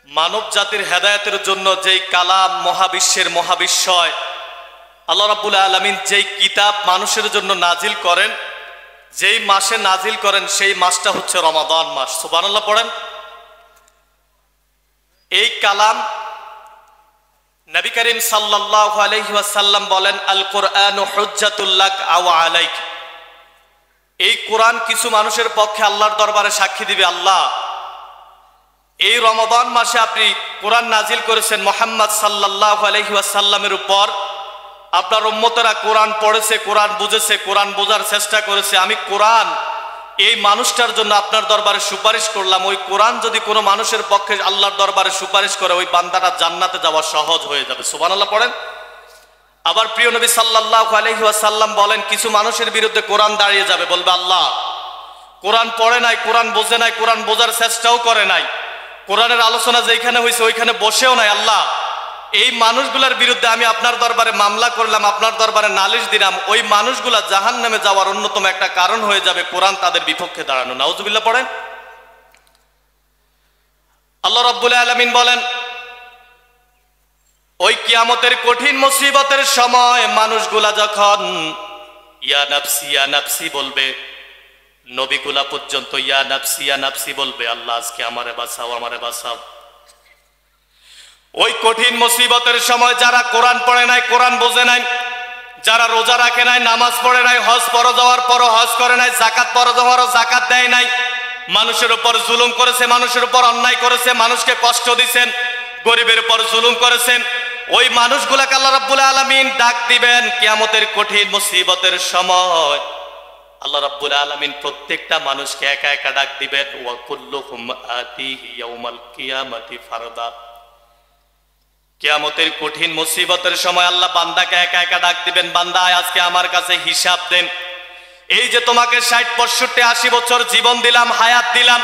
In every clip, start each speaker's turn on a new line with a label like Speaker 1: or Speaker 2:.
Speaker 1: মানব জাতির হেদায়েতের জন্য যেই কালাম মহাবিশ্বের মহাবিশ্বয় আল্লাহ রাব্বুল আলামিন যেই কিতাব মানুষের জন্য নাজিল করেন, যেই মাসে নাজিল করেন সেই মাসটা হচ্ছে রমাদান মাস। সুবহানাল্লাহ পড়েন। এই কালাম নবী করিম সাল্লাল্লাহু আলাইহি ওয়াসাল্লাম বলেন, আল কোরআন হুজ্জাতুল লাক আও আলাইক। এই কোরআন কিছু মানুষের পক্ষে আল্লাহর দরবারে সাক্ষী দিবে, আল্লাহ এই রমাদান মাসে আপনি কোরআন নাজিল করেছেন মুহাম্মদ সাল্লাল্লাহু আলাইহি ওয়াসাল্লামের উপর, আপনার উম্মতেরা কোরআন পড়েছে, কোরআন বুঝেছে, কোরআন বোঝার চেষ্টা করেছে, আমি কোরআন এই মানুষটার জন্য আপনার দরবারে সুপারিশ করলাম। ওই কোরআন যদি কোনো মানুষের পক্ষে আল্লাহর দরবারে সুপারিশ করে, ওই বান্দাটা জান্নাতে যাওয়া সহজ হয়ে যাবে। সুবহানাল্লাহ পড়েন। আবার প্রিয় নবী সাল্লাল্লাহু আলাইহি ওয়াসাল্লাম বলেন, কিছু মানুষের বিরুদ্ধে কোরআন দাঁড়িয়ে যাবে, বলবে আল্লাহ কোরআন পড়ে নাই, কোরআন বোঝে নাই, কোরআন বোঝার চেষ্টাও করে নাই, কোরআনের আলোচনা যেখানে হয়েছে ওইখানে বসেও নাই, আল্লাহ এই মানুষগুলোর বিরুদ্ধে আমি আপনার দরবারে মামলা করলাম, আপনার দরবারে নালিশ দিলাম, ওই মানুষগুলা জাহান্নামে যাওয়ার অন্যতম একটা কারণ হয়ে যাবে কোরআন তাদের বিপক্ষে দাঁড়ানো। নাউজুবিল্লাহ পড়েন। আল্লাহ রাব্বুল আলামিন বলেন, ওই কিয়ামতের কঠিন মুসিবতের সময় মানুষগুলা যখন ইয়া নাফসি বলবে, নবীগুলা পর্যন্ত ইয়া নাফসি বলবে, আল্লাহ আজকে আমারে বাঁচাও, আমারে বাঁচাও। ওই কঠিন মুসিবতের সময় যারা কোরআন পড়ে নাই, কোরআন বোঝে নাই, যারা রোজা রাখে নাই, নামাজ পড়ে নাই, হজ ফরজ হওয়ার পরও হজ করে নাই, যাকাত ফরজ হওয়ারও যাকাত দেয় নাই, মানুষের উপর জুলুম করেছে, মানুষের উপর অন্যায় করেছে, মানুষকে কষ্ট দিয়েছেন, গরিবের উপর জুলুম করেছেন, ওই মানুষগুলাকে আল্লাহ রাব্বুল আলামিন ডাক দিবেন কিয়ামতের কঠিন মুসিবতের সময়। আল্লাহ রাব্বুল আলামিন প্রত্যেকটা মানুষকে একা একা ডাক দিবেন, ওয়া কুল্লুহুম আতিহি ইয়াউমাল কিয়ামাতি ফারদা। কিয়ামতের কঠিন মুসিবতের সময় আল্লাহ বান্দাকে একা একা ডাক দিবেন, বান্দা আজকে আমার কাছে হিসাব দেন। এই যে তোমাকে 60, 65, 80 বছর জীবন দিলাম, হায়াত দিলাম,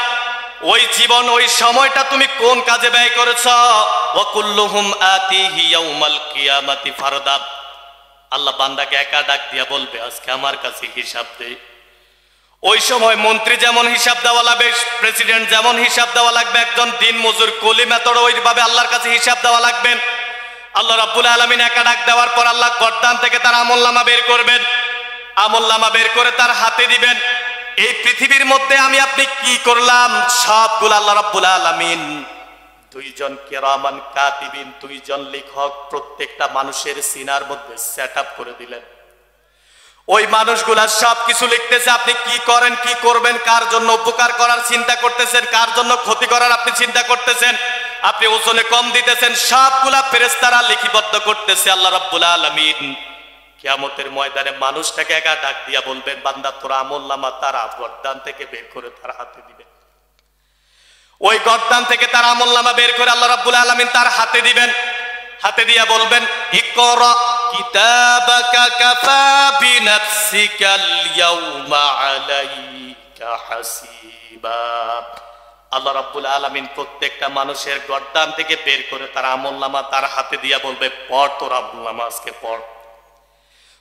Speaker 1: ওই জীবন ওই সময়টা তুমি কোন কাজে ব্যয় করেছো? ওয়া কুল্লুহুম আতিহি ইয়াউমাল কিয়ামাতি ফারদা। আল্লাহ বান্দাকে একা ডাক দিয়া বলবে, আজকে আমার কাছে হিসাব দে। ওই সময় মন্ত্রী যেমন হিসাব দেওয়া লাগবে, প্রেসিডেন্ট যেমন হিসাব দেওয়া লাগবে, একজন দিন মজুর কুলি মেথড ওইভাবে আল্লাহর কাছে হিসাব দেওয়া লাগবে। আল্লাহ রাব্বুল আলামিন একা ডাক দেওয়ার পর আল্লাহ গর্দান থেকে তার আমলনামা বের করবেন, আমলনামা বের করে তার হাতে দিবেন। এই পৃথিবীর মধ্যে আমি আপনি কি করলাম সবগুলো আল্লাহ রাব্বুল আলামিন দুইজন কিরামান কাতিবিন, দুইজন লেখক প্রত্যেকটা মানুষের সিনার মধ্যে সেটআপ করে দিলেন। ওই মানুষগুলা সবকিছু লিখতেছে, আপনি কি করেন, কি করবেন, কার জন্য উপকার করার চিন্তা করতেছেন, কার জন্য ক্ষতি করার আপনি চিন্তা করতেছেন, আপনি ওজনে কম দিতেছেন, সবগুলা ফেরেশতারা লিপিবদ্ধ করতেছে। আল্লাহ রাব্বুল আলামিন কিয়ামতের ময়দানে মানুষটাকে একা ডাক দিয়া বলবেন, বান্দা তোর আমলনামা তার গর্দান থেকে বের করে তার হাতে দিবেন। ওই গর্দান থেকে তার আমলনামা বের করে আল্লাহ রাব্বুল আলামিন তার হাতে দিবেন। হাতে দিয়া বলবেন, ইকরা কিতাবাকা কাফা বিনাফসিকাল ইয়াউমা আলাইকা হাসিবা। আল্লাহ রাব্বুল আলামিন প্রত্যেকটা মানুষের গর্দান থেকে বের করে তার আমলনামা তার হাতে দিয়া বলবে, পড় তোর আমলনামা, আজকে পড়।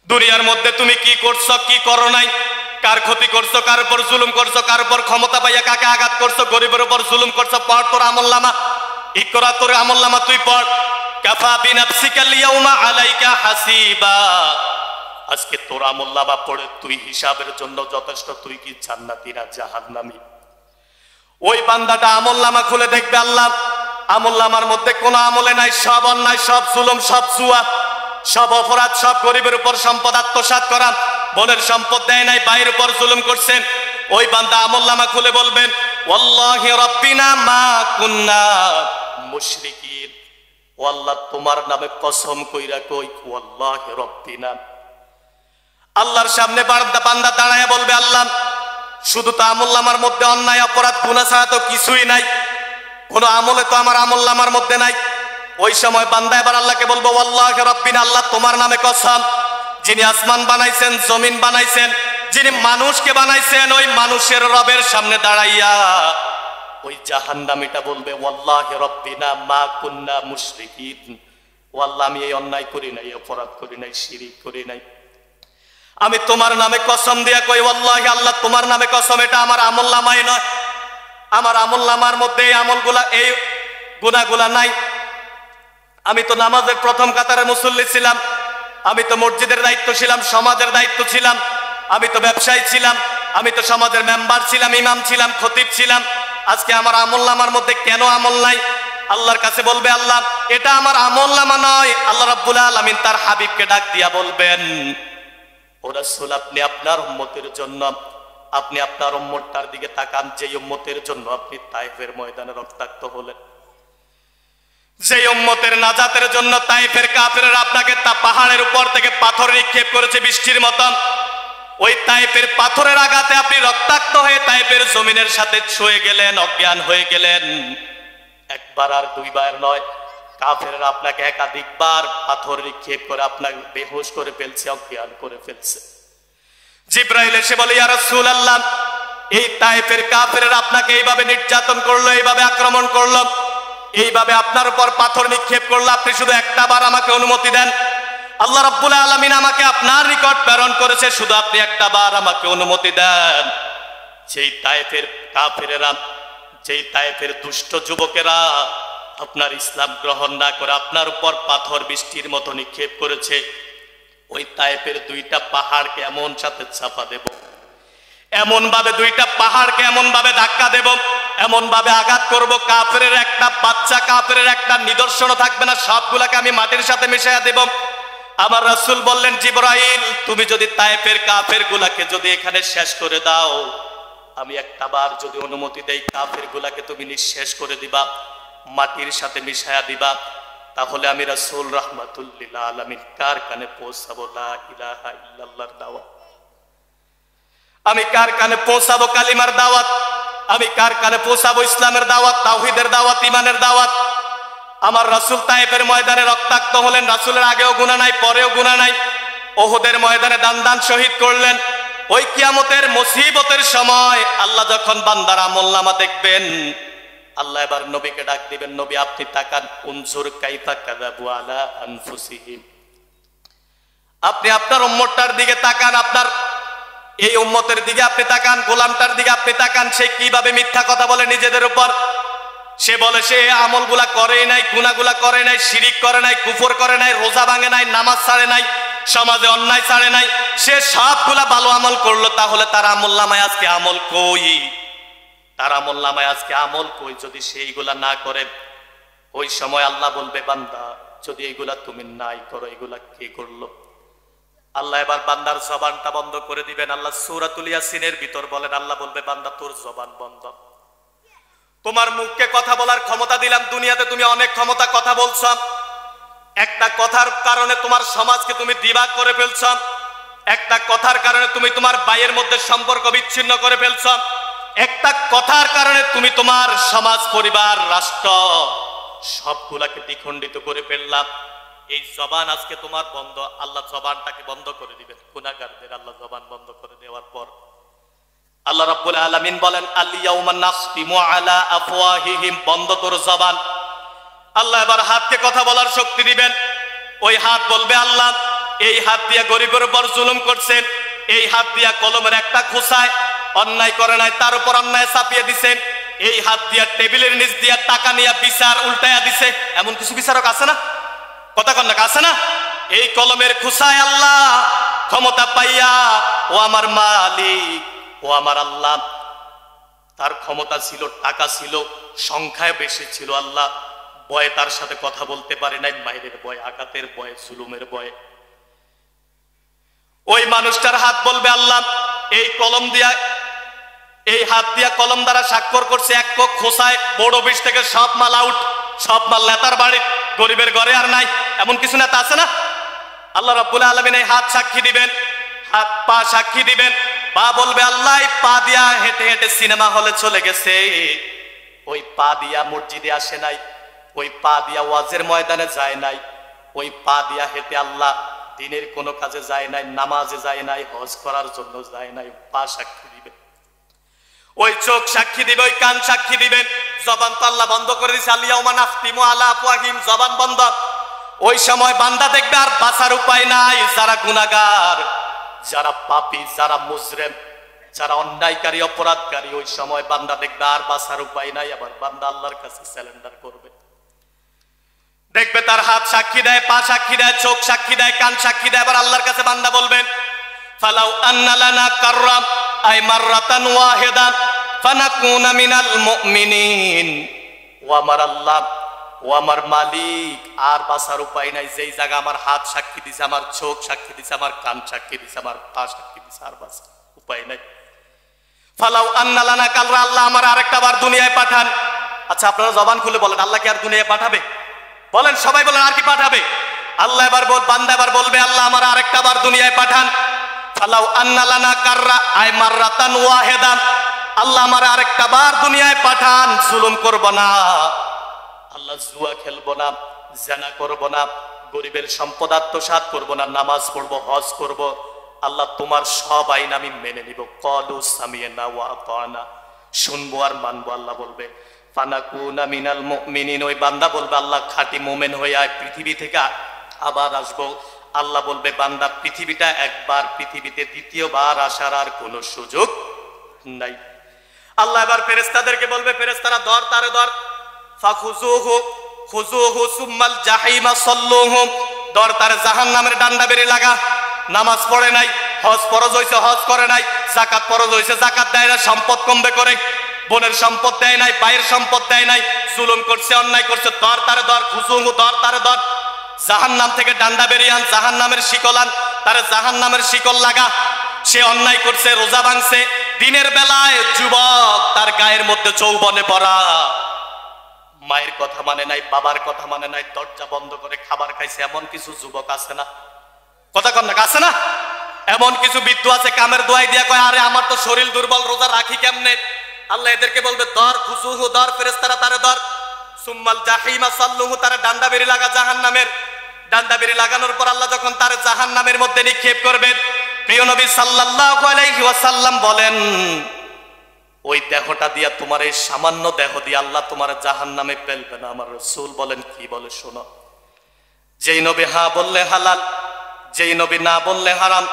Speaker 1: দুনিয়ার মধ্যে তুমি কি করছো, কি করো নাই, কার ক্ষতি করছো, কার উপর জুলুম করছো, কার উপর ক্ষমতা পাইয়া কাকে আঘাত করছো, গরিবের উপর জুলুম করছো, পড় তোর আমলনামা। ইকরা তোর আমলনামা তুই পড়। কাফা বিনাফসিকাল ইয়াউমা আলাইকা হাসিবা। আজকে তোর আমলনামা পড়ে তুই হিসাবের জন্য যথেষ্ট, তুই কি জান্নাতি না জাহান্নামী। ওই বান্দাটা আমলনামা খুলে দেখবে, আল্লাহ আমলনামার মধ্যে কোনো আমলে নাই, সব অন্যায়, সব জুলুম, সব জুয়া, সব অপরাধ, সব গরিবের উপর সম্পদ আত্মসাৎ করা, বোনের সম্পদ দেয় নাই, ভাইয়ের উপর জুলুম করছেন। ওই বান্দা আমলনামা খুলে বলবেন, ওয়াল্লাহি রাব্বিনা মা কুন্না মুশরিকিন। ও আল্লাহ তোমার নামে কসম কইরা কই, ওয়াল্লাহি রাব্বিনা। আল্লাহর সামনে বান্দা দাঁড়ায় বলবে, আল্লাহ শুধু তো আমলনামার মধ্যে অন্যায় অপরাধ গুনাহ ছাড়া তো কিছুই নাই, কোনো আমলে তো আমার আমলনামার মধ্যে নাই। ওই সময় বান্দা এবার আল্লাহকে বলবো, ওয়াল্লাহি রাব্বিনা, আল্লাহ তোমার নামে কসম, যিনি আসমান বানাইছেন, জমিন বানাইছেন, যিনি মানুষকে বানাইছেন, ওই মানুষের রবের সামনে দাঁড়াইয়া ওই জাহান্নামীটা বলবে, ওয়াল্লাহি রাব্বিনা মা কুন্না মুশরিকিন। ও আল্লাহ আমি এই অন্যায় করি নাই, অপরাধ করি নাই, শিরিক করি নাই, আমি তোমার নামে কসম দিয়া কই, ওয়াল্লাহি আল্লাহ তোমার নামে কসম, এটা আমার আমলনামায় নয়, আমার আমলনামার মধ্যে এই আমলগুলা, এই গুনাহগুলা নাই। আমি তো নামাজের প্রথম কাতারে মুসল্লি ছিলাম, আমি তো মসজিদের দায়িত্ব ছিলাম, সমাজের দায়িত্ব ছিলাম, আমি তো ব্যবসায়ী ছিলাম, আমি তো সমাজের মেম্বার ছিলাম, ইমাম ছিলাম, খতিব ছিলাম। আজকে আমার আমলনামার মধ্যে কেন আমল নাই? আল্লাহর কাছে বলবে, আল্লাহ এটা আমার আমলনামা নয়। আল্লাহ রাব্বুল আলামিন তার হাবিবকে ডাক দিয়া বলবেন, ও রাসূল আপনি আপনার উম্মতের জন্য, আপনি আপনার উম্মতটার দিকে তাকান, যে উম্মতের জন্য আপনি তায়েফের ময়দানে রক্তাক্ত হলেন, যে উম্মতের নাজাতের জন্য তায়েফের কাফেররা আপনাকে তা পাহাড়ের উপর থেকে পাথর নিক্ষেপ করেছে বৃষ্টির মতন, ওই তায়েফের পাথরের আঘাতে আপনি রক্তাক্ত হয়ে তায়েফের জমিনের সাথে ছুঁয়ে গেলেন, অজ্ঞান হয়ে গেলেন। একবার আর দুইবার নয়, কাফেররা আপনাকে একাধিকবার পাথর নিক্ষেপ করে আপনাকে বেহুশ করে ফেলছে, অজ্ঞান করে ফেলছে। জিবরাইল এসে বলে, ইয়া রাসূলুল্লাহ এই তায়েফের কাফেররা আপনাকে এইভাবে নির্যাতন করলো, এইভাবে আক্রমণ করলো, এইভাবে আপনার উপর পাথর নিক্ষেপ করলো, আপনি শুধু একটা বার আমাকে অনুমতি দেন। আল্লাহ রাব্বুল আলামিন আমাকে আপনার নিকট প্রেরণ করেছে, শুধু আপনি একটা বার আমাকে অনুমতি দেন। যেই তায়েফের কাফেরেরা, যেই তায়েফের দুষ্ট যুবকেরা আপনার ইসলাম গ্রহণ না করে আপনার উপর পাথর বৃষ্টির মতো নিক্ষেপ করেছে, ওই তায়েফের দুইটা পাহাড়কে এমন সাথে চাপা দেব, এমন ভাবে দুইটা পাহাড়কে এমন ভাবে ধাক্কা দেব, এমন ভাবে আঘাত করব, কাফেরের একটা বাচ্চা, কাফেরের একটা নিদর্শন থাকবে না, সবগুলাকে আমি মাটির সাথে মিশাইয়া দেব। আমার রাসূল বললেন, জিবরাইল তুমি যদি তায়েফের কাফের গুলাকে যদি এখানে শেষ করে দাও, আমি একটা বার যদি অনুমতি দেই, কাফের গুলাকে তুমি নিঃশেষ করে দিবা, মাটির সাথে মিশাইয়া দিবা, তাহলে আমি রাসূল রাহমাতুল লিল আলামিন কার কানে পৌঁছাবো লা ইলাহা ইল্লাল্লাহর দাওয়াত? আমি কার কানে পৌঁছাবো কালিমার দাওয়াত? আমি কার কানে পৌঁছাবো ইসলামের দাওয়াত, তাওহীদের দাওয়াত, ঈমানের দাওয়াত? আমার রাসূল তায়েফের ময়দানে রক্তাক্ত হলেন, রাসূলের আগেও গুনাহ নাই, পরেও গুনাহ নাই। ওহুদের ময়দানে দান দান শহীদ করলেন। ওই কিয়ামতের মুসিবতের সময় আল্লাহ যখন বান্দার আমলনামা দেখবেন, আল্লাহ এবার নবীকে ডাক দিবেন, নবী আপনি তাকান, উনজুর কাইফা কাযাবু আলা আনফুসিহিম, আপনি আপনার উম্মতটার দিকে তাকান, আপনার এই উম্মতের দিকে আপনি তাকান, গোলামটার দিকে আপনি তাকান, সে কিভাবে মিথ্যা কথা বলে নিজেদের উপর। সে বলে সে আমলগুলা করেই নাই, গুনাহগুলা করে নাই, শিরিক করে নাই, কুফর করে নাই, রোজা ভাঙে নাই, নামাজ ছাড়ে নাই, সমাজে অন্যায় ছাড়ে নাই, সে সবগুলা ভালো আমল করলো, তাহলে তার আমলনামায় আজকে আমল কই? তার আমলনামায় আজকে আমল কই? যদি সেইগুলা না করে, ওই সময় আল্লাহ বলবে, বান্দা যদি এইগুলা তুমি নাই করো, এগুলা কে করলো? আল্লাহ এবার বান্দার জবানটা বন্ধ করে দিবেন। আল্লাহ সূরাতুল ইয়াসিনের ভিতর বলেন, আল্লাহ বলবে, বান্দা তোর জবান বন্ধ, তোমার মুখকে কথা বলার ক্ষমতা দিলাম, দুনিয়াতে তুমি অনেক ক্ষমতা কথা বলছ, একটা কথার কারণে তোমার সমাজকে তুমি দিবাগ করে ফেলছ, একটা কথার কারণে তুমি তোমার ভাইয়ের মধ্যে সম্পর্ক বিচ্ছিন্ন করে ফেলছ, একটা কথার কারণে তুমি তোমার সমাজ, পরিবার, রাষ্ট্র সবগুলাকে দ্বিখণ্ডিত করে ফেললাম। এই জবান আজকে তোমার বন্ধ, আল্লাহ জবানটাকে বন্ধ করে দিবেন। গুনাহগারদের আল্লাহ জবান বন্ধ করে দেওয়ার পর আল্লাহ রাব্বুল আলামিন বলেন, আল ইয়াউমা নাখতিমু আলা আফওয়াহিহিম, বন্ধ তোর জবান। আল্লাহ এবার হাতকে কথা বলার শক্তি দিবেন। ওই হাত বলবে, আল্লাহ এই হাত দিয়া গরিবের উপর জুলুম করছেন, এই হাত দিয়া কলমের একটা খোসায় অন্যায় করে নাই, তার উপর অন্যায় চাপিয়ে দিছেন, এই হাত দিয়া টেবিলের নিচ দিয়া টাকা নিয়ে বিচার উল্টায়া দিছে। এমন কিছু বিচারক আছে না? কথা কন না, আছে না? এই কলমের খোসায় আল্লাহ ক্ষমতা পাইয়া, ও আমার মালিক, ও আমার আল্লাহ, তার ক্ষমতা ছিল, টাকা ছিল, সংখ্যায় বেশি ছিল, আল্লাহ ভয়ে তার সাথে কথা বলতে পারে নাই, মায়ের ভয়, আঘাতের ভয়, জুলুমের ভয়। ওই মানুষটার হাত বলবে, আল্লাহ এই কলম দিয়া, এই হাত দিয়া কলম দ্বারা স্বাক্ষর করছে, এক খোসায় বড় অফিস থেকে সব মাল আউট, সব মাল নেতার বাড়ি, গরিবের ঘরে আর নাই। এমন কিছু নেতা আছে না? আল্লাহ রাব্বুল আলামিন এই হাত সাক্ষী দিবেন, হাত পা সাক্ষী দিবেন। পা বলবে, আল্লাহ পা দিয়া হেঁটে হেঁটে সিনেমা হলে চলে গেছে, ওই পা দিয়া মসজিদে আসে নাই, ওই পা দিয়া ওয়াজের ময়দানে যায় নাই, ওই পা দিয়া হেঁটে আল্লাহ দিনের কোনো কাজে যায় নাই, নামাজে যায় নাই, হজ করার জন্য যায় নাই। পা সাক্ষী দিবে, ওই চোখ সাক্ষী দিবে, ওই কান সাক্ষী দিবেন। জবান তো আল্লাহ বন্ধ করে দিয়েছে, আল ইয়াউমা নাখতিমু আলা আফওয়াহিহিম, জবান বন্ধ। ওই সময় বান্দা দেখবে আর বাঁচার উপায় নাই। যারা গুনাহগার, যারা পাপী, যারা মুজরিম, যারা অন্যায়কারী অপরাধকারী, ওই সময় বান্দা দেখবে আর বাঁচার উপায় নাই, আবার বান্দা আল্লাহর কাছে স্যালেন্ডার করবে। দেখবে তার হাত সাক্ষী দেয়, পা সাক্ষী দেয়, চোখ সাক্ষী দেয়, কান সাক্ষী দেয়, আবার আল্লাহর কাছে বান্দা বলবেন ফালাউ আন্না লানা কাররাম আই মাররাতান ওয়াহিদান ফানাকুনা মিনাল মুমিনিন। ও আমার আল্লাহ, ও আমার মালিক, আর বাঁচার উপায় নাই। যেই জায়গা আমার হাত সাক্ষী দিছে, আমার চোখ সাক্ষী দিছে, আমার কান সাক্ষী দিছে, আমার পা সাক্ষী দিছে, আর বাঁচার উপায় নাই। ফালাউ আন্না লানা কাররা, আল্লাহ আমার আরেকটা বার দুনিয়ায় পাঠান। আচ্ছা আপনারা জবান খুলে বলেন, আল্লাহ কি আর দুনিয়ায় পাঠাবে? বলেন, সবাই বলেন, আর কি পাঠাবে? আল্লাহ এবার বান্দা এবার বলবে, আল্লাহ আমার আরেকটা বার দুনিয়ায় পাঠান। ফালাউ আন্না লানা কাররা আই মাররাতান ওয়াহিদান, আল্লাহ আমার আরেকটা বার দুনিয়ায় পাঠান। জুলুম করব না আল্লাহ, জুয়া খেলবো না, জেনা করব না, গরিবের সম্পদ আত্মসাৎ করব না, নামাজ পড়বো, হজ করব। আল্লাহ তোমার সব আইন আমি মেনে নিব। ক্বালু সামি'না ওয়া আতা'না, শুনবো আর মানবো। আল্লাহ বলবে ফানাকুনা মিনাল মুমিনিন, ওই বান্দা বলবে আল্লাহ খাঁটি মুমিন হয়ে আয়, পৃথিবী থেকে আবার আসবো। আল্লাহ বলবে বান্দা পৃথিবীটা একবার, পৃথিবীতে দ্বিতীয়বার আসার আর কোনো সুযোগ নাই। আল্লাহ এবার ফেরেশতাদেরকে বলবে, ফেরেশতারা ধর তারে ধর, ফাখুজুহু খুজুহু সুম্মাল জাহিমা সাল্লুহু, ধর তারে জাহান্নামের ডান্ডা বেরি লাগা। নামাজ পড়ে নাই, হজ ফরজ হইছে, হজ করে নাই, যাকাত ফরজ হইছে, যাকাত দেয় না, সম্পদ কমবে করে, বোনের সম্পদ দেয় নাই, ভাইয়ের সম্পদ দেয় নাই, জুলুম করছে, অন্যায় করছে, ধর তারে ধর, খুজুহু ধর তারে ধর, জাহান্নাম থেকে ডান্ডা বেরিয়ে আন, জাহান্নামের শিকল আন, তারে জাহান্নামের শিকল লাগা। সে অন্যায় করছে, রোজা ভাঙছে, দিনের বেলায় যুবক, তার গায়ের মধ্যে যৌবনে ভরা, মায়ের কথা মানে নাই, বাবার কথা মানে নাই, দরজা বন্ধ করে খাবার খাইছে, এমন কিছু যুবক আছে না? কথা কন না, আছে না? এমন কিছু বৃদ্ধ আছে কামের দোয়াই দিয়া কয়, আরে আমার তো শরীর দুর্বল, রোজা রাখি কেমনে? আল্লাহ এদেরকে বলবে ধর, খুজুহু ধর, ফেরেশতারা তারে ধর, সুম্মাল জাহিমা সাল্লুহু, তারে ডান্ডা বেরি লাগা জাহান্নামের। ডান্ডা বেরি লাগানোর পর আল্লাহ যখন তার জাহান্নামের মধ্যে নিক্ষেপ করবেন, প্রিয় নবী সাল্লাল্লাহু আলাইহি ওয়াসাল্লাম বলেন, ওই দেহটা দিয়া, তোমার এই সামান্য দেহ দিয়ে আল্লাহ তোমার জাহান্নামে ফেলবে না। আমার রাসূল বলেন, কি বলে শোনো, যেই নবী হ্যাঁ বললে হালাল, যেই নবী না বললে হারাম,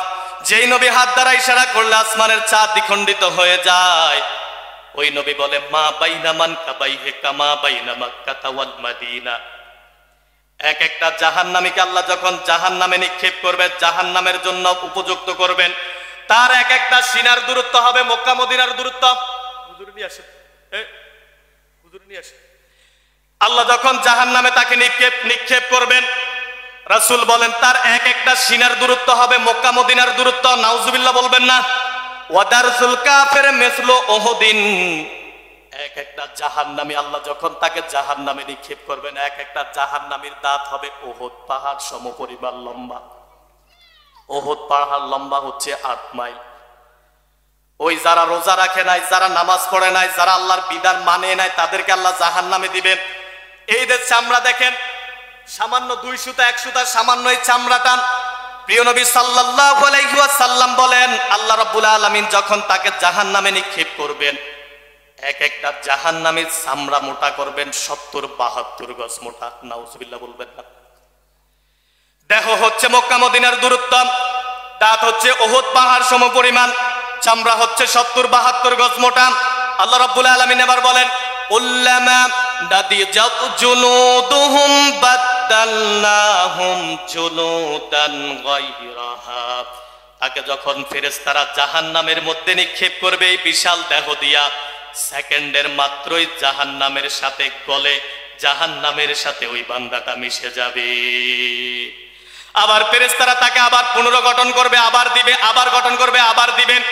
Speaker 1: যেই নবী হাত দ্বারা ইশারা করলে আসমানের চাঁদ দ্বিখণ্ডিত হয়ে যায়, ওই নবী বলে মা বাইনা মানকাবাইহি কামা বাইনা মাক্কাতা ওয়াল মাদিনা। এক একটা জাহান্নামীকে আল্লাহ যখন জাহান্নামে নিক্ষেপ করবে, জাহান্নামের জন্য উপযুক্ত করবেন, তার এক একটা সিনার দূরত্ব হবে মক্কা মদিনার দূরত্ব। হুজুর নিয়ে আসে, হুজুর নিয়ে আসে। আল্লাহ যখন জাহান্নামে তাকে নিক্ষেপ করবেন, রাসূল বলেন তার এক একটা সিনার দূরত্ব হবে মক্কা মদিনার দূরত্ব। নাউজুবিল্লাহ বলবেন না? ওয়াদারসুল কাফির মিসলু উহুদিন। এক একটা জাহান্নামী আল্লাহ যখন তাকে জাহান্নামে নিক্ষেপ করবেন, এক একটা জাহান্নামীর দাঁত হবে উহুদ পাহাড় সমপরিমাণ লম্বা। উহুদ পাহাড় লম্বা হচ্ছে 8 মাইল। ওই যারা রোজা রাখে নাই, যারা নামাজ পড়ে নাই, যারা আল্লাহর বিধান মানে নাই, তাদেরকে আল্লাহ জাহান্নামে দিবেন। এই যে চামড়া দেখেন, সামান্য 2 সুতা 1 সুতা সামান্য এই চামড়াটা, প্রিয় নবী সাল্লাল্লাহু আলাইহি ওয়াসাল্লাম বলেন আল্লাহ রাব্বুল আলামিন যখন তাকে জাহান্নামে নিক্ষেপ করবেন, এক একটা জাহান্নামীর চামড়া মোটা করবেন 70-72 গজ মোটা। নাউজুবিল্লাহ বলবেন না? দেহ হচ্ছে মক্কা মদিনার দূরত্ব, দাঁত হচ্ছে উহুদ পাহাড় সমপরিমাণ, চামড়া হচ্ছে 70-72 গজ মোটা। আল্লাহ রাব্বুল আলামিন এবার বলেন উল্লামা নাদিজাত জুনুদুহুম বাদদালনাহুম জুনুদান গায়রাহা। তাকে যখন ফেরেশতারা জাহান্নামের মধ্যে নিক্ষেপ করবে এই বিশাল দেহ দিয়া, সেকেন্ডের মাত্রই জাহান্নামের সাথে গলে, জাহান্নামের সাথে ওই বান্দাটা মিশে যাবে। আবার ফেরেশতারা তাকে আবার পুনর্গঠন করবে, আবার দিবে, আবার গঠন করবে, আবার দিবেন।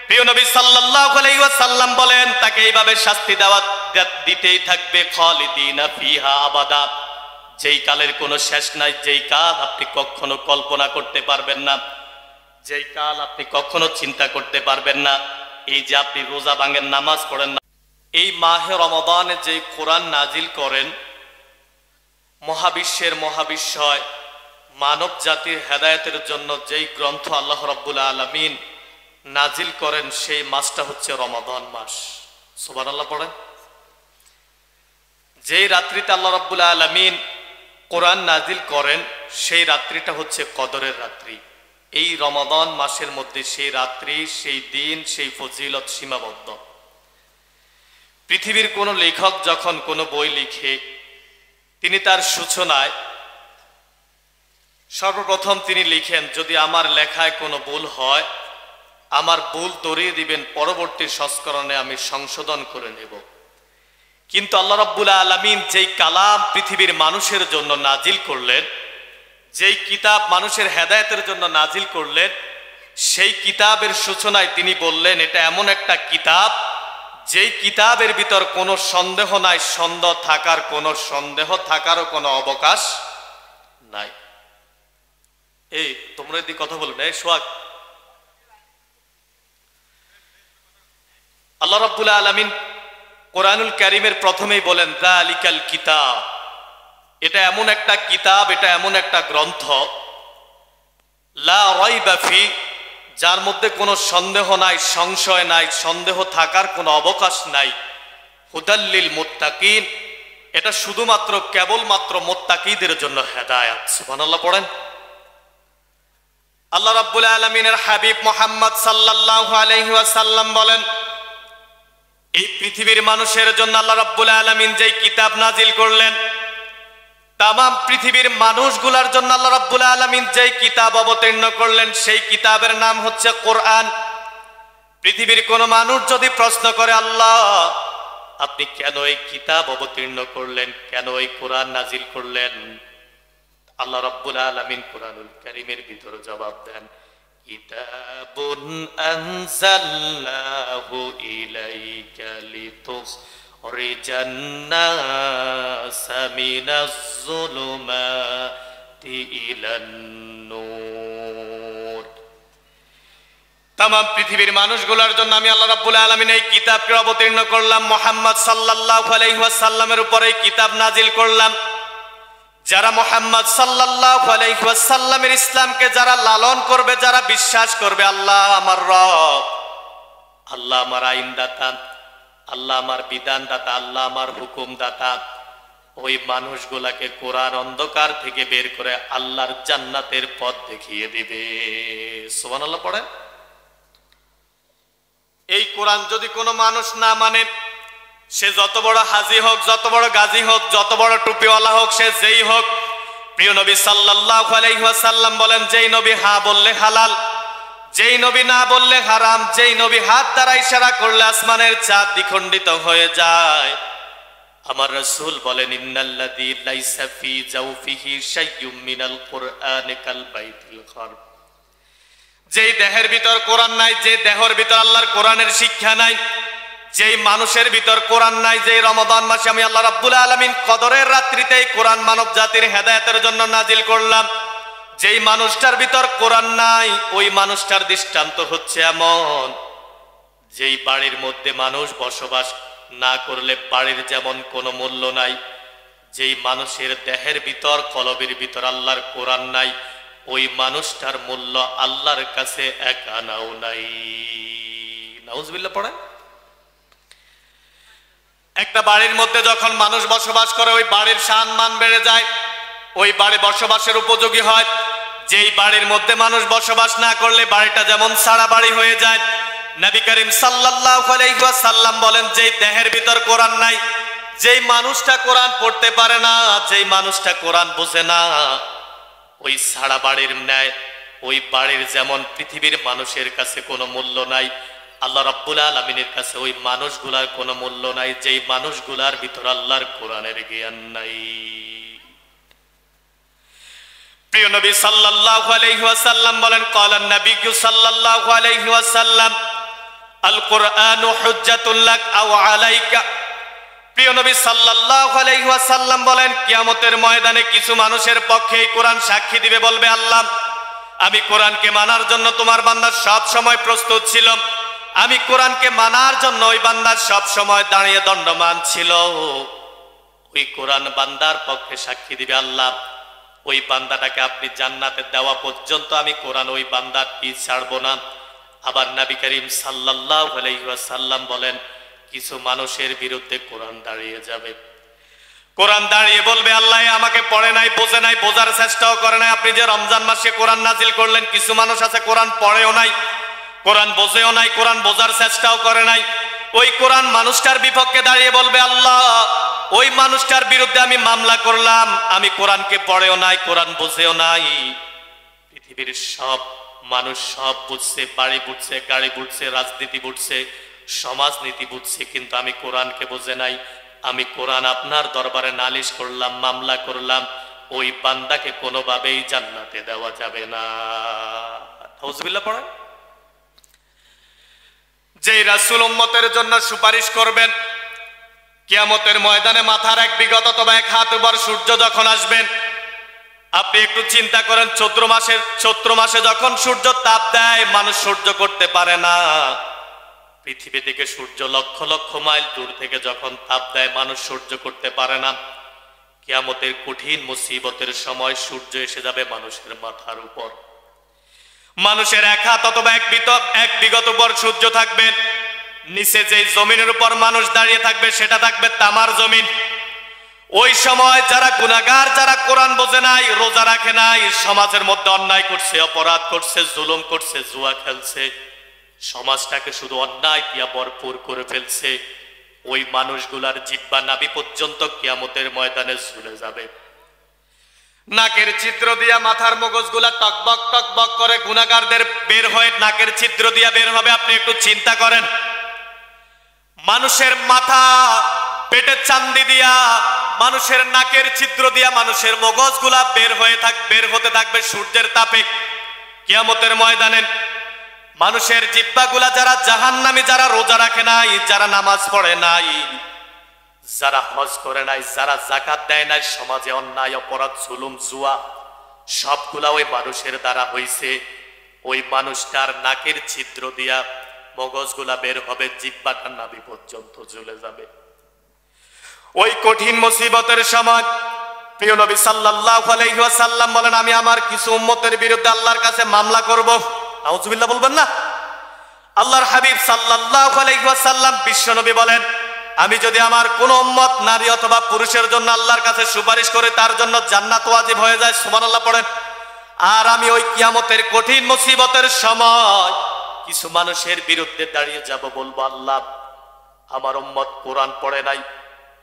Speaker 1: প্রিয় নবী সাল্লাল্লাহু আলাইহি ওয়াসাল্লাম বলেন তাকে এইভাবে শাস্তি দিতেই থাকবে, খালিদিনা ফিহা আবাদা। যেই কালের কোনো শেষ নাই, যেই কাল আপনি কখনো কল্পনা করতে পারবেন না, যেই কাল আপনি কখনো চিন্তা করতে পারবেন না। এই যে আপনি রোজা ভাঙেন, নামাজ পড়েন না, এই মাহে রমাদানে যে কোরআন নাজিল করেন, মহাবিশ্বের মহাবিশ্বয় মানব জাতির হেদায়েতের জন্য যেই গ্রন্থ আল্লাহ রাব্বুল আলামিন নাজিল করেন, সেই মাসটা হচ্ছে রমাদান মাস। সুবহানাল্লাহ পড়েন। যেই রাত্রিতে আল্লাহ রাব্বুল আলামিন কোরআন নাজিল করেন, সেই রাত্রিটা হচ্ছে কদরের রাত্রি। এই রমাদান মাসের মধ্যে সেই রাত্রি, সেই দিন, সেই ফজিলত সীমাবদ্ধ। পৃথিবীর কোন লেখক যখন কোনো বই লিখে, তিনি তার সূচনায় সর্বপ্রথম তিনি লিখেন, যদি আমার লেখায় কোনো ভুল হয়, আমার ভুল ধরিয়ে দিবেন, পরবর্তী সংস্করণে আমি সংশোধন করে নেব। কিন্তু আল্লাহ রাব্বুল আলামিন যেই কালাম পৃথিবীর মানুষের জন্য নাজিল করলেন, যেই কিতাব মানুষের হেদায়েতের জন্য নাজিল করলেন, সেই কিতাবের সূচনায় তিনি বললেন, এটা এমন একটা কিতাব যেই কিতাবের ভিতর কোনো সন্দেহ নাই, সন্দেহ থাকারও কোনো অবকাশ নাই। এই তোমরা এদিকে কথা বলবে, এই সোহাগ। আল্লাহ রাব্বুল আলামিন কোরআনুল কারীমের প্রথমেই বলেন, যালিকাল কিতাব, এটা এমন একটা কিতাব, এটা এমন একটা গ্রন্থ, লা রাইবা ফি, যার মধ্যে কোনো সন্দেহ নাই, সংশয় নাই, সন্দেহ থাকার কোনো অবকাশ নাই, হুদাল লিল মুত্তাকিন, এটা শুধুমাত্র কেবলমাত্র মুত্তাকিদের জন্য হেদায়েত। সুবহানাল্লাহ পড়েন। আল্লাহ রাব্বুল আলামিনের হাবিব মুহাম্মদ সাল্লাল্লাহু আলাইহি ওয়াসাল্লাম বলেন, এই পৃথিবীর মানুষের জন্য আল্লাহ রাব্বুল আলামিন যেই কিতাব নাজিল করলেন, তামাম পৃথিবীর মানুষগুলোর জন্য আল্লাহ রাব্বুল আলামিন যেই কিতাব অবতীর্ণ করলেন, সেই কিতাবের নাম হচ্ছে কোরআন। পৃথিবীর কোন মানুষ যদি প্রশ্ন করে, আল্লাহ আপনি কেন এই কিতাব অবতীর্ণ করলেন, কেন এই কোরআন নাজিল করলেন, আল্লাহ রাব্বুল আলামিন কোরআনুল কারীমের ভিতরে জবাব দেন, কিতাবুন আনজালনাহু ইলাইকা লিতুখরিজান নাসা মিনাজ যুলুমাতি ইলান নূর। তামাম পৃথিবীর মানুষগুলোর জন্য আমি আল্লাহ রাব্বুল আলামিন এই কিতাবকে অবতীর্ণ করলাম, মুহাম্মদ সাল্লাল্লাহু আলাইহি ওয়াসাল্লামের উপরে এই কিতাব নাজিল করলাম। যারা মুহাম্মদ সাল্লাল্লাহু আলাইহি ওয়াসাল্লামের ইসলামকে যারা লালন করবে, যারা বিশ্বাস করবে, আল্লাহ আমার রব, আল্লাহ আমার আইনদাতা, আল্লাহ আমার বিধানদাতা, আল্লাহ আমার হুকুমদাতা, ওই মানুষগুলাকে কোরআন অন্ধকার থেকে বের করে আল্লাহর জান্নাতের পথ দেখিয়ে দিবে। সুবহানাল্লাহ পড়েন। এই কোরআন যদি কোনো মানুষ না মানে, সে যত বড় হাজি হোক, যত বড় গাজী হোক, যত বড় টুপিওয়ালা হোক, সে যেই হোক, প্রিয় নবী সাল্লাল্লাহু আলাইহি ওয়াসাল্লাম বলেন, যেই নবী হা বললে হালাল, যেই নবী না বললে হারাম, যেই নবী হাত দ্বারা ইশারা করলে আসমানের চাঁদ দ্বিখণ্ডিত হয়ে যায়। আমার রাসূল বলেন, ইন্নাল্লাযী লাইসা ফি জাওফিহি শাইয়্যুম মিনাল কুরআনি কাল বাইতিল খারব, যেই দেহের ভিতর কোরআন নাই, যে দেহের ভিতর আল্লাহর কোরআনের শিক্ষা নাই, যেই মানুষের ভিতর কোরআন নাই, যেই রমাদান মাসে আমি আল্লাহ রাব্বুল আলামিন কদরের রাত্রিতে এই কোরআন মানব জাতির হেদায়েতের জন্য নাজিল করলাম, যেই মানুষটার ভিতর কোরআন নাই, ওই মানুষটার দৃষ্টান্ত হচ্ছে এমন, যেই বাড়ির মধ্যে মানুষ বসবাস না করলে বাড়ির যেমন কোনো মূল্য নাই, যেই মানুষের দেহের ভিতর কলবের ভিতর আল্লাহর কোরআন নাই, ওই মানুষটার মূল্য আল্লাহর কাছে এক আনাও নাই। নাউজুবিল্লাহ পড়েন। একটা বাড়ির মধ্যে যখন মানুষ বসবাস করে, ওই বাড়ির সম্মান বেড়ে যায়, ওই বাড়ি বসবাসের উপযোগী হয়। যেই বাড়ির মধ্যে মানুষ বসবাস না করলে বাড়িটা যেমন সারা বাড়ি হয়ে যায়। নবী করিম সাল্লাল্লাহু আলাইহি ওয়াসাল্লাম বলেন, যেই দেহের ভিতর কোরআন নাই, যেই মানুষটা কোরআন পড়তে পারে না, যেই মানুষটা কোরআন বোঝে না, ওই সারা বাড়ির ন্যায় ওই বাড়ির যেমন পৃথিবীর মানুষের কাছে কোনো মূল্য নাই, আল্লাহ রাব্বুল আলামিনের কাছে ওই মানুষগুলার কোনো মূল্য নাই, যেই মানুষগুলার ভিতর আল্লাহর কোরআনের জ্ঞান নাই। প্রিয় নবী সাল্লাল্লাহু আলাইহি ওয়াসাল্লাম বলেন, ক্বালান নবিয়্যু সাল্লাল্লাহু আলাইহি ওয়াসাল্লাম, আল কুরআনু হুজ্জাতুল লাক আও আলাইকা। প্রিয় নবী সাল্লাল্লাহু আলাইহি ওয়াসাল্লাম বলেন, কিয়ামতের ময়দানে কিছু মানুষের পক্ষে এই কোরআন সাক্ষী দিবে, বলবে, আল্লাহ আমি কোরআনকে মানার জন্য তোমার বান্দা সব সময় প্রস্তুত ছিল, আমি কোরআনকে মানার জন্য ওই বান্দার সব সময় দাঁড়িয়ে দণ্ডমান ছিল। ওই কোরআন বান্দার পক্ষে সাক্ষী দিবে, আল্লাহ ওই বান্দাটাকে আপনি জান্নাতে দেওয়া পর্যন্ত আমি কোরআন ওই বান্দার কি ছাড়বো না। আবার নবী করিম সাল্লাল্লাহু আলাইহি ওয়াসাল্লাম বলেন, কিছু মানুষের বিরুদ্ধে কোরআন দাঁড়িয়ে যাবে। কোরআন দাঁড়িয়ে বলবে আল্লাহ আমাকে পড়ে নাই, বোঝে নাই, বোঝার চেষ্টাও করে নাই। আপনি যে রমজান মাসে কোরআন নাজিল করলেন, কিছু মানুষ আছে কোরআন পড়েও নাই, কোরআন বোঝেও নাই, কোরআন বোঝার চেষ্টাও করে নাই। ওই কোরআন মানুষটার বিপক্ষে দাঁড়িয়ে বলবে আল্লাহ ওই মানুষটার বিরুদ্ধে আমি মামলা করলাম, আমি কোরআনকে পড়েও নাই, কোরআন বোঝেও নাই। পৃথিবীর সব মানুষ সব বুঝছে, বাড়ি বুঝছে, গাড়ি বুঝছে, রাজনীতি বুঝছে, সমাজনীতি বুঝছে, কিন্তু আমি কোরআনকে বুঝে নাই। আমি কোরআন আপনার দরবারে নালিশ করলাম, মামলা করলাম, ওই বান্দাকে কোনোভাবেই জান্নাতে দেওয়া যাবে না। নাউজুবিল্লাহ পড়েন। যে রাসূল উম্মতের জন্য সুপারিশ করবেন, কিয়ামতের ময়দানে মাথার এক বিগত অথবা এক হাত উপর সূর্য যখন আসবেন, আপনি একটু চিন্তা করেন, চৈত্র মাসে যখন সূর্য তাপ দেয় মানুষ সহ্য করতে পারে না। পৃথিবী থেকে সূর্য লক্ষ লক্ষ মাইল দূর থেকে যখন তাপ দেয় মানুষ সহ্য করতে পারে না। কিয়ামতের কঠিন মুসিবতের সময় সূর্য এসে যাবে মানুষের মাথার উপর। মানুষের এক হাত অথবা এক বিগত উপর সূর্য থাকবে, নিচে যে জমিনের উপর মানুষ দাঁড়িয়ে থাকবে সেটা থাকবে তামার জমিন। ওই সময় যারা গুনাহগার, যারা কোরআন বোঝে নাই, রোজা রাখে নাই, সমাজের মধ্যে অন্যায় করছে, অপরাধ করছে, জুলুম করছে, জুয়া খেলছে, সমাজটাকে শুধু অন্যায় দিয়া ভরপুর করে ফেলছে, ওই মানুষগুলার জিহ্বা নাভি পর্যন্ত কিয়ামতের ময়দানে ঝুলে যাবে। নাকের ছিদ্র দিয়া মাথার মগজগুলা টকবক টকবক করে গুনাহগারদের বের হয়ে নাকের ছিদ্র দিয়া বের হবে। আপনি একটু চিন্তা করেন, মানুষের মাথা পেটের চান্দি দিয়া, মানুষের নাকের ছিদ্র দিয়া মানুষের মগজগুলা বের হতে থাকবে সূর্যের তাপে কিয়ামতের ময়দানে। মানুষের জিহ্বাগুলা যারা জাহান্নামী, যারা রোজা রাখে নাই, যারা নামাজ পড়ে নাই, যারা হজ করে নাই, যারা যাকাত দেয় নাই, সমাজে অন্যায়, অপরাধ, জুলুম, জুয়া সবগুলা ওই মানুষের দ্বারা হইছে। ওই মানুষটার নাকের ছিদ্র দিয়া মগজগুলা বের হবে, জিহ্বাটার নাভি পর্যন্ত ঝুলে যাবে। ওই কঠিন মুসিবতের সময় প্রিয় নবী সাল্লাল্লাহু আলাইহি ওয়াসাল্লাম বলেন, আমি আমার কিছু উম্মতের বিরুদ্ধে আল্লাহর কাছে মামলা করব। নাউজুবিল্লাহ বলবেন না? আল্লাহর হাবিব সাল্লাল্লাহু আলাইহি ওয়াসাল্লাম বিশ্বনবী বলেন, আমি যদি আমার কোন উম্মত নারী অথবা পুরুষের জন্য আল্লাহর কাছে সুপারিশ করে তার জন্য জান্নাত ওয়াজিব হয়ে যায়, সুবহানাল্লাহ পড়েন। আর আমি ওই কিয়ামতের কঠিন মুসিবতের সময় কিছু মানুষের বিরুদ্ধে দাঁড়িয়ে যাব, বলবো আল্লাহ আমার উম্মত কোরআন পড়ে নাই,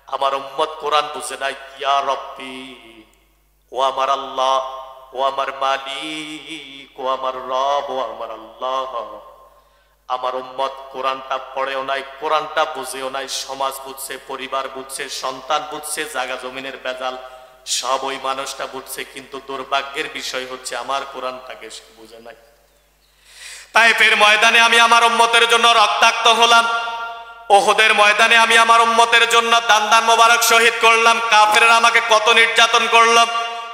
Speaker 1: আমার উম্মত কোরআন বুঝে নাই, ইয়া রব্বি, ও আমার আল্লাহ, ও আমার মালিক, ও আমার রব, ও আমার আল্লাহ, আমার উম্মত কোরআনটা পড়েও নাই, কোরআনটা বুঝেও নাই, সমাজ বুঝছে, পরিবার বুঝছে, সন্তান বুঝছে, জায়গা জমিনের বেজাল সব ওই মানুষটা বুঝছে, কিন্তু দুর্ভাগ্যের বিষয় হচ্ছে আমার কোরআনটাকে সে বুঝে নাই। তাইফের ময়দানে আমি আমার উম্মতের জন্য রক্তাক্ত হলাম, ওহুদের ময়দানে আমি আমার উম্মতের জন্য দান মোবারক শহীদ করলাম। কাফেররা আমাকে কত নির্যাতন করলাম,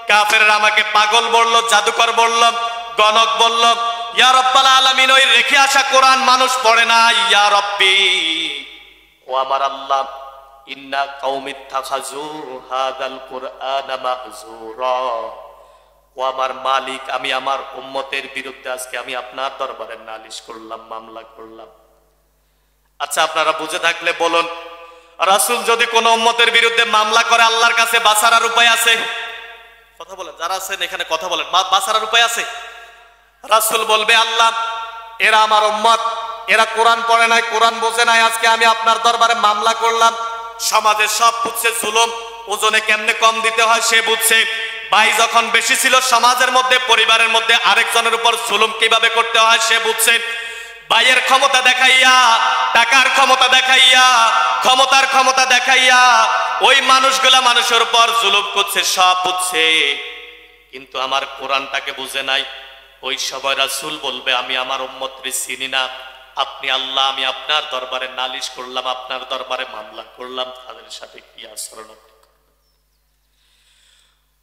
Speaker 1: কাফেররা আমাকে পাগল বলল, জাদুকর বলল, গণক বলল। ইয়া রাব্বাল আলামিন, ওই রেখে আসা কোরআন মানুষ পড়ে না। ইয়া রব্বি, ও আমার আল্লাহ, ইন্না কওমি ইত্তাখাযু হাযাল কুরআনা মাহজুরা, ও আমার মালিক, আমি আমার উম্মতের বিরুদ্ধে আজকে আমি আপনার দরবারে নালিশ করলাম, মামলা করলাম। আচ্ছা, আপনারা বুঝে থাকলে বলুন, রাসূল যদি কোন উম্মতের বিরুদ্ধে মামলা করে আল্লাহর কাছে বাঁচার উপায় আছে? কথা বলেন, যারা আছেন এখানে কথা বলেন, বাঁচার উপায় আছে? রাসূল বলবে, আল্লাহ এরা আমার উম্মত, এরা কোরআন পড়ে নাই, কোরআন বোঝে নাই, আজকে আমি আপনার দরবারে মামলা করলাম। সমাজে সব বুঝছে, জুলুম ওজনে কেমনে কম দিতে হয় সে বুঝছে, ভাই যখন বেশি ছিল সমাজের মধ্যে, পরিবারের মধ্যে আরেকজনের উপর জুলুম কিভাবে করতে হয় সে বুঝছে। ভাইয়ের ক্ষমতা দেখাইয়া, টাকার ক্ষমতা দেখাইয়া, ক্ষমতার ক্ষমতা দেখাইয়া ওই মানুষগুলা মানুষের উপর জুলুম করছে, সব বুঝছে, কিন্তু আমার কোরআনটাকে বুঝে নাই। ওই সময় রাসূল বলবে, আমি আমার উম্মতকে চিনি না, আপনি আল্লাহ, আমি আপনার দরবারে নালিশ করলাম, আপনার দরবারে মামলা করলাম, তাদের সাথে কি আচরণ।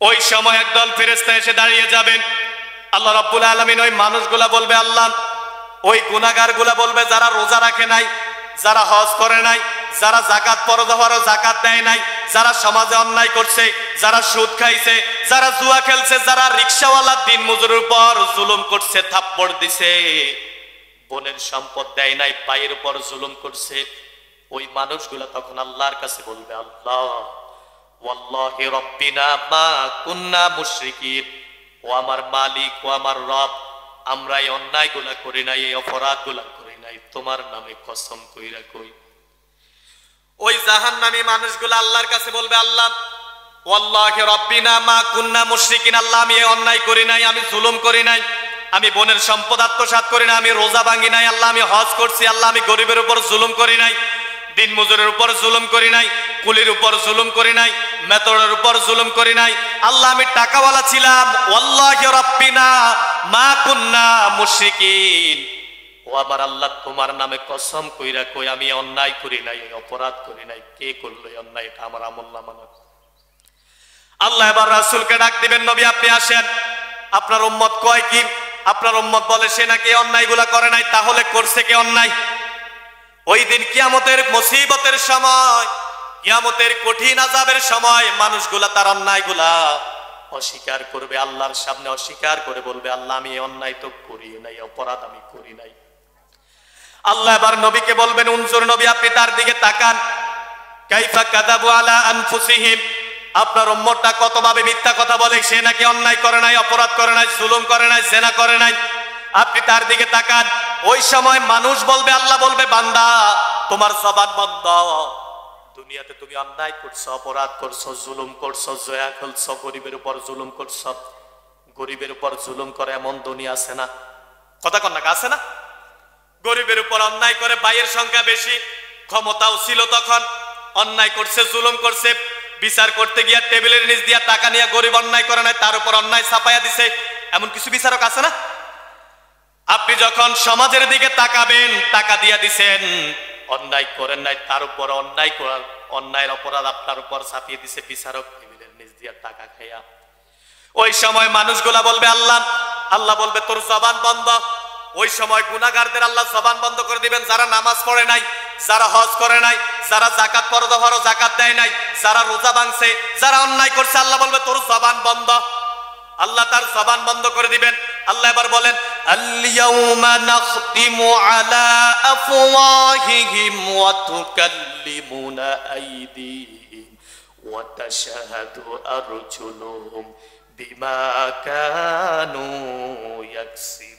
Speaker 1: ওই সময় একদল ফেরেশতা এসে দাঁড়িয়ে যাবেন। আল্লাহ রাব্বুল আলামিন ওই মানুষগুলা বলবে, আল্লাহ ওই গুনাহগারগুলা বলবে, যারা রোজা রাখে নাই, যারা হজ করে নাই, যারা যাকাত পরোধরও যাকাত দেয় নাই, যারা সমাজে অন্যায় করছে, যারা সুদ খাইছে, যারা জুয়া খেলছে, যারা রিকশাওয়ালা দিন মজুরের উপর জুলুম করছে, থাপ্পড় দিছে, বোনের সম্পদ দেয় নাই, ভাইয়ের উপর জুলুম করছে, ওই মানুষগুলা তখন আল্লাহর কাছে বলবে, আল্লাহ ওয়াল্লাহি রাব্বিনা মা কুন্না মুশরিকিন, ও আমার মালিক, ও আমার রব, আমরা এই অন্যায়গুলা করি নাই, এই অপরাধগুলা করি নাই, তোমার নামে কসম কইরা কই। ওই জাহান্নামী মানুষগুলো আল্লাহর কাছে বলবে, আল্লাহ ওয়াল্লাহি রাব্বিনা মা কুন্না মুশরিকিন, আল্লাহ আমি এই অন্যায় করি নাই, আমি জুলুম করি নাই, আমি বোনের সম্পদ আত্মসাৎ করি না, আমি রোজা ভাঙি নাই, আল্লাহ আমি হজ করছি, আল্লাহ আমি গরিবের উপর জুলুম করি নাই, দিন মজুরের উপর জুলুম করি নাই, কুলির উপর জুলুম করি নাই, মেতরের উপর জুলুম করি নাই, আল্লাহ আমি টাকাওয়ালা ছিলাম, ওয়াল্লাহি রাব্বিনা মা কুন্না মুশরিকিন, ও আমার আল্লাহ তোমার নামে কসম কইরা কই আমি অন্যায় করি নাই, অপরাধ করি নাই। কে করলো এই অন্যায়? এটা আমার আমলনামা না। আল্লাহ এবার রাসূলকে ডাক দিবেন, নবী আপনি আসেন। আপনার উম্মত কয় কি? আপনার উম্মত বলে সে নাকি অন্যায়গুলা করে নাই, তাহলে করছে কে অন্যায়? ওই দিন কিয়ামতের মুসিবতের সময়, কিয়ামতের কঠিন আযাবের সময় মানুষগুলা তার অন্যায়গুলা অস্বীকার করবে, আল্লাহর সামনে অস্বীকার করে বলবে, আল্লাহ আমি এই অন্যায় তো করি নাই, অপরাধ আমি করি নাই। আল্লাহ এবার নবীকে বলবেন, উনজুর নবী আপনি তার দিকে তাকান, কাইফা কাযাবু আলা আনফুসিহিম, আপনার উম্মতটা কতভাবে মিথ্যা কথা বলে, সে নাকি অন্যায় করে নাই, অপরাধ করে নাই, জুলুম করে নাই, জিনা করে নাই। আপনি তার দিকে তাকান। ওই সময় মানুষ বলবে, আল্লাহ বলবে, বান্দা তোমার জবান বন্ধ, দুনিয়াতে তুমি অন্যায় করছো, অপরাধ করছো, জুলুম করছো, জয়া করছো, গরিবের উপর জুলুম করছো। গরিবের উপর জুলুম করে এমন দুনিয়া আছে না? কথা কন না, আছে না? গরিবের উপর অন্যায় করে, ভাইয়ের সংখ্যা বেশি, ক্ষমতাও ছিল তখন, অন্যায় করছে, জুলুম করছে, বিচার করতে গিয়া টেবিলের নিচ দিয়া টাকা নিয়ে গরিব অন্যায় করে নাই, তার উপর অন্যায় ছাপাইয়া দিছে, এমন কিছু বিচারক আছে না? আপনি যখন সমাজের দিকে তাকাবেন, টাকা দিয়া দিছেন, অন্যায় করেন নাই, তার উপর অন্যায় করার, অন্যায়ের অপরাধ আপনার উপর ছাপিয়ে দিছে বিচারক টেবিলের নিচ দিয়া টাকা খাইয়া। ওই সময় মানুষগুলা বলবে, আল্লাহ, আল্লাহ বলবে তোর জবান বন্ধ। ওই সময় গুনাহগারদের আল্লাহ জবান বন্ধ করে দিবেন, যারা নামাজ পড়ে নাই, যারা হজ করে নাই, যারা যাকাত ফরজ যাকাত দেয় নাই, যারা রোজা ভাঙছে, যারা অন্যায় করছে, আল্লাহ বলবে তোর জবান বন্ধ। আল্লাহ তার জবান বন্ধ করে দিবেন। আল্লাহ এবার বলেন, আল-ইয়াউমা নাখতিমু আলা আফওয়াহিহিম ওয়া তুকাল্লিমুনা আইদিহিম ওয়া তাশহাদু আরজুলুহুম বিমা কানু ইয়াকসিবুন।